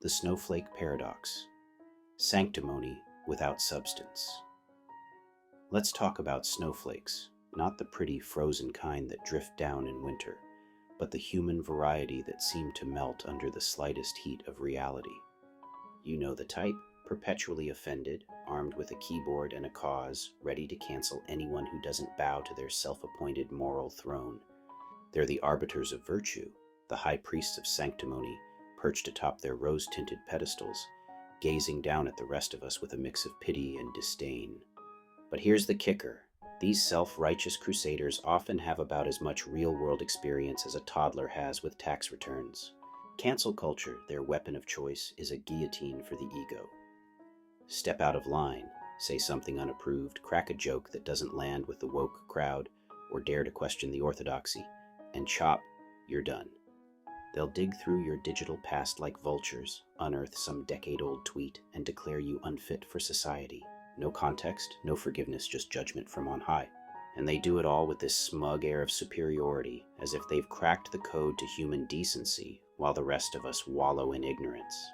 The Snowflake Paradox. Sanctimony without substance. Let's talk about snowflakes, not the pretty frozen kind that drift down in winter, but the human variety that seem to melt under the slightest heat of reality. You know the type, perpetually offended, armed with a keyboard and a cause, ready to cancel anyone who doesn't bow to their self-appointed moral throne. They're the arbiters of virtue, the high priests of sanctimony, perched atop their rose-tinted pedestals, gazing down at the rest of us with a mix of pity and disdain. But here's the kicker. These self-righteous crusaders often have about as much real-world experience as a toddler has with tax returns. Cancel culture, their weapon of choice, is a guillotine for the ego. Step out of line, say something unapproved, crack a joke that doesn't land with the woke crowd, or dare to question the orthodoxy, and chop, you're done. They'll dig through your digital past like vultures, unearth some decade-old tweet, and declare you unfit for society. No context, no forgiveness, just judgment from on high. And they do it all with this smug air of superiority, as if they've cracked the code to human decency, while the rest of us wallow in ignorance.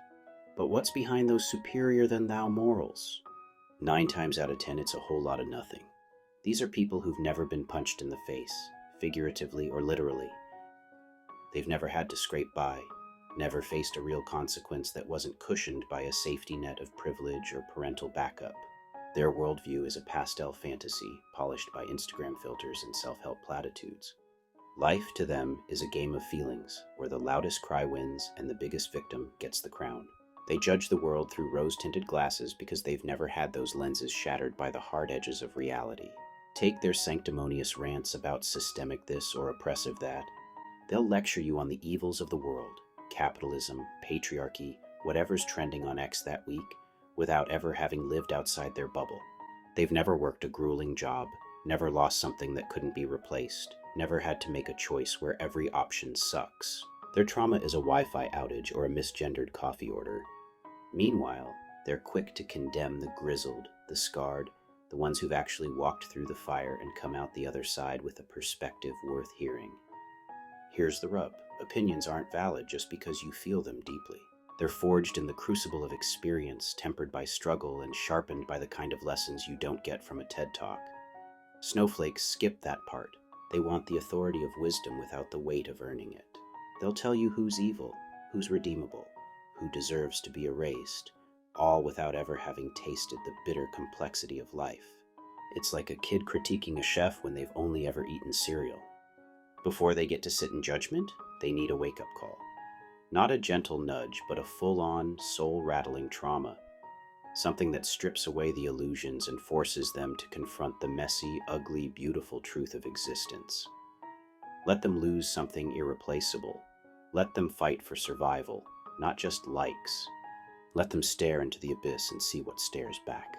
But what's behind those superior-than-thou morals? 9 times out of 10, it's a whole lot of nothing. These are people who've never been punched in the face, figuratively or literally. They've never had to scrape by, never faced a real consequence that wasn't cushioned by a safety net of privilege or parental backup. Their worldview is a pastel fantasy, polished by Instagram filters and self-help platitudes. Life to them is a game of feelings, where the loudest cry wins and the biggest victim gets the crown. They judge the world through rose-tinted glasses because they've never had those lenses shattered by the hard edges of reality. Take their sanctimonious rants about systemic this or oppressive that. They'll lecture you on the evils of the world, capitalism, patriarchy, whatever's trending on X that week, without ever having lived outside their bubble. They've never worked a grueling job, never lost something that couldn't be replaced, never had to make a choice where every option sucks. Their trauma is a Wi-Fi outage or a misgendered coffee order. Meanwhile, they're quick to condemn the grizzled, the scarred, the ones who've actually walked through the fire and come out the other side with a perspective worth hearing. Here's the rub. Opinions aren't valid just because you feel them deeply. They're forged in the crucible of experience, tempered by struggle and sharpened by the kind of lessons you don't get from a TED Talk. Snowflakes skip that part. They want the authority of wisdom without the weight of earning it. They'll tell you who's evil, who's redeemable, who deserves to be erased, all without ever having tasted the bitter complexity of life. It's like a kid critiquing a chef when they've only ever eaten cereal. Before they get to sit in judgment, they need a wake-up call. Not a gentle nudge, but a full-on, soul-rattling trauma. Something that strips away the illusions and forces them to confront the messy, ugly, beautiful truth of existence. Let them lose something irreplaceable. Let them fight for survival, not just likes. Let them stare into the abyss and see what stares back.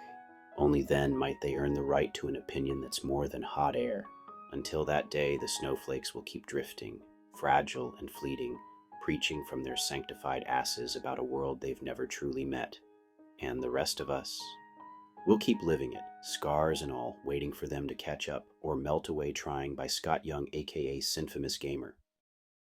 Only then might they earn the right to an opinion that's more than hot air. Until that day, the snowflakes will keep drifting, fragile and fleeting, preaching from their sanctified asses about a world they've never truly met. And the rest of us, we'll keep living it, scars and all, waiting for them to catch up or melt away trying by Scott Young, aka Synfamous Gamer.